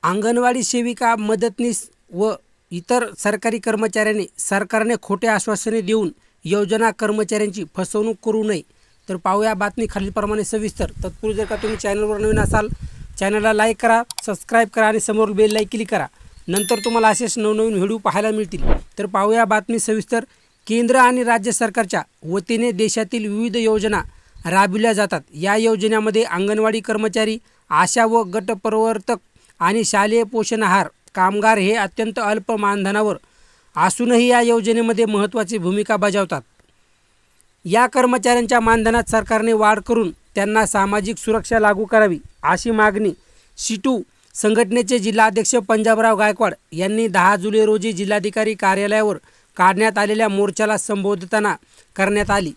अंगणवाडी सेविका, मदतनीस व इतर सरकारी कर्मचाऱ्यांनी सरकारने खोटे आश्वासने देऊन योजना कर्मचाऱ्यांची फसवणूक करू नये. तर पाहूया बातमी खालीलप्रमाणे सविस्तर. तत्पूर्वी जर का तुम्ही चॅनलवर नवीन असाल, चॅनलला लाईक करा, सबस्क्राईब करा आणि समोर बेल लाईक क्लिक करा. नंतर तुम्हाला असेच नवनवीन व्हिडिओ पाहायला मिळतील. तर पाहूया बातमी सविस्तर. केंद्र आणि राज्य सरकारच्या वतीने देशातील विविध योजना राबविल्या जातात. या योजनेमध्ये अंगणवाडी कर्मचारी, आशा व गटप्रवर्तक आणि शालेय पोषण आहार कामगार हे अत्यंत अल्प मानधनावर असूनही या योजनेमध्ये महत्त्वाची भूमिका बजावतात. या कर्मचाऱ्यांच्या मानधनात सरकारने वाढ करून त्यांना सामाजिक सुरक्षा लागू करावी अशी मागणी शिटू संघटनेचे जिल्हाध्यक्ष पंजाबराव गायकवाड यांनी 10 जुलै रोजी जिल्हाधिकारी कार्यालयावर काढण्यात आलेल्या मोर्चाला संबोधताना करण्यात आली.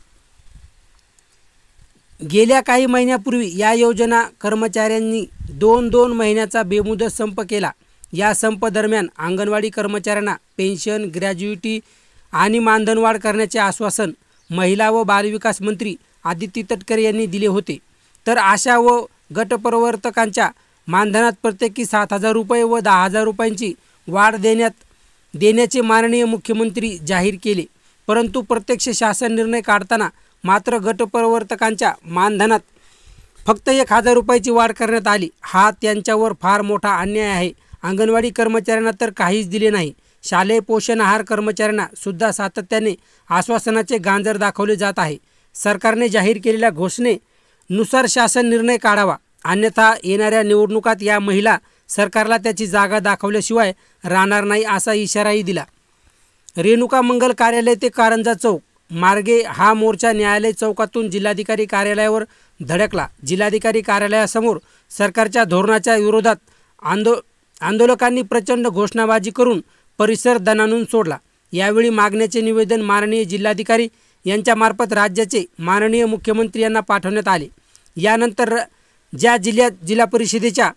गेल्या काही महिन्यापूर्वी या योजना कर्मचाऱ्यांनी 2 महिन्याचा बेमुदत संप केला. या संप दरम्यान अंगणवाडी कर्मचाऱ्यांना पेन्शन, ग्रॅज्युइटी आणि मानधन वाढ करण्याचे आश्वासन महिला व बालविकास मंत्री आदिती तटकरे यांनी दिले होते. तर आशा व गटप्रवर्तकांच्या मानधनात प्रत्येकी 7,000 रुपये व 10,000 रुपयांची वाढ देण्याचे माननीय मुख्यमंत्री जाहीर केले. परंतु प्रत्यक्ष शासन निर्णय काढताना मात्र गटप्रवर्तकांच्या मानधनात फक्त 1,000 रुपयाची वाढ करण्यात आली. हा त्यांच्यावर फार मोठा अन्याय आहे. अंगणवाडी कर्मचाऱ्यांना तर काहीच दिले नाही. शालेय पोषण आहार कर्मचाऱ्यांना सुद्धा सातत्याने आश्वासनाचे गांजर दाखवले जात आहे. सरकारने जाहीर केलेल्या घोषणेनुसार शासन निर्णय काढावा, अन्यथा येणाऱ्या निवडणुकात या महिला सरकारला त्याची जागा दाखवल्याशिवाय राहणार नाही असा इशाराही दिला. रेणुका मंगल कार्यालय ते कारंजा चौक मार्गे हा मोर्चा न्यायालय चौकातून जिल्हाधिकारी कार्यालयावर धडकला. जिल्हाधिकारी कार्यालयासमोर सरकारच्या धोरणाच्या विरोधात आंदोलकांनी प्रचंड घोषणाबाजी करून परिसर दणाणून सोडला. यावेळी मागण्याचे निवेदन माननीय जिल्हाधिकारी यांच्यामार्फत राज्याचे माननीय मुख्यमंत्री यांना पाठवण्यात आले. यानंतर ज्या जिल्हा परिषदेच्या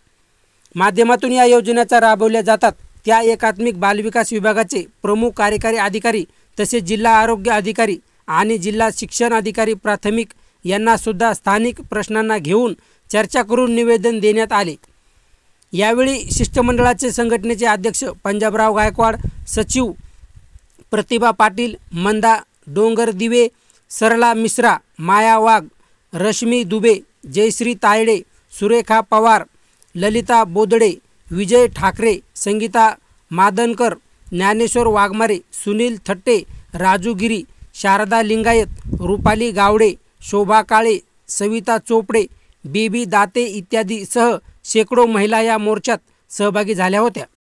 माध्यमातून या योजनेचा राबवल्या जातात त्या एकात्मिक बालविकास विभागाचे प्रमुख कार्यकारी अधिकारी तसेच जिल्हा आरोग्य अधिकारी आणि जिल्हा शिक्षण अधिकारी प्राथमिक यांना सुद्धा स्थानिक प्रश्नांना घेऊन चर्चा करून निवेदन देण्यात आले. यावेळी शिष्टमंडळाचे संघटनेचे अध्यक्ष पंजाबराव गायकवाड, सचिव प्रतिभा पाटील, मंदा डोंगरदिवे, सरला मिश्रा, माया वाघ, रश्मी दुबे, जयश्री तायडे, सुरेखा पवार, ललिता बोदडे, विजय ठाकरे, संगीता मादनकर, ज्ञानेश्वर वाघमारे, सुनील थट्टे, राजू गिरी, शारदा लिंगायत, रुपाली गावडे, शोभा काळे, सविता चोपडे, बेबी दाते इत्यादी सह शेकडो महिला या मोर्चात सहभागी झाल्या होत्या.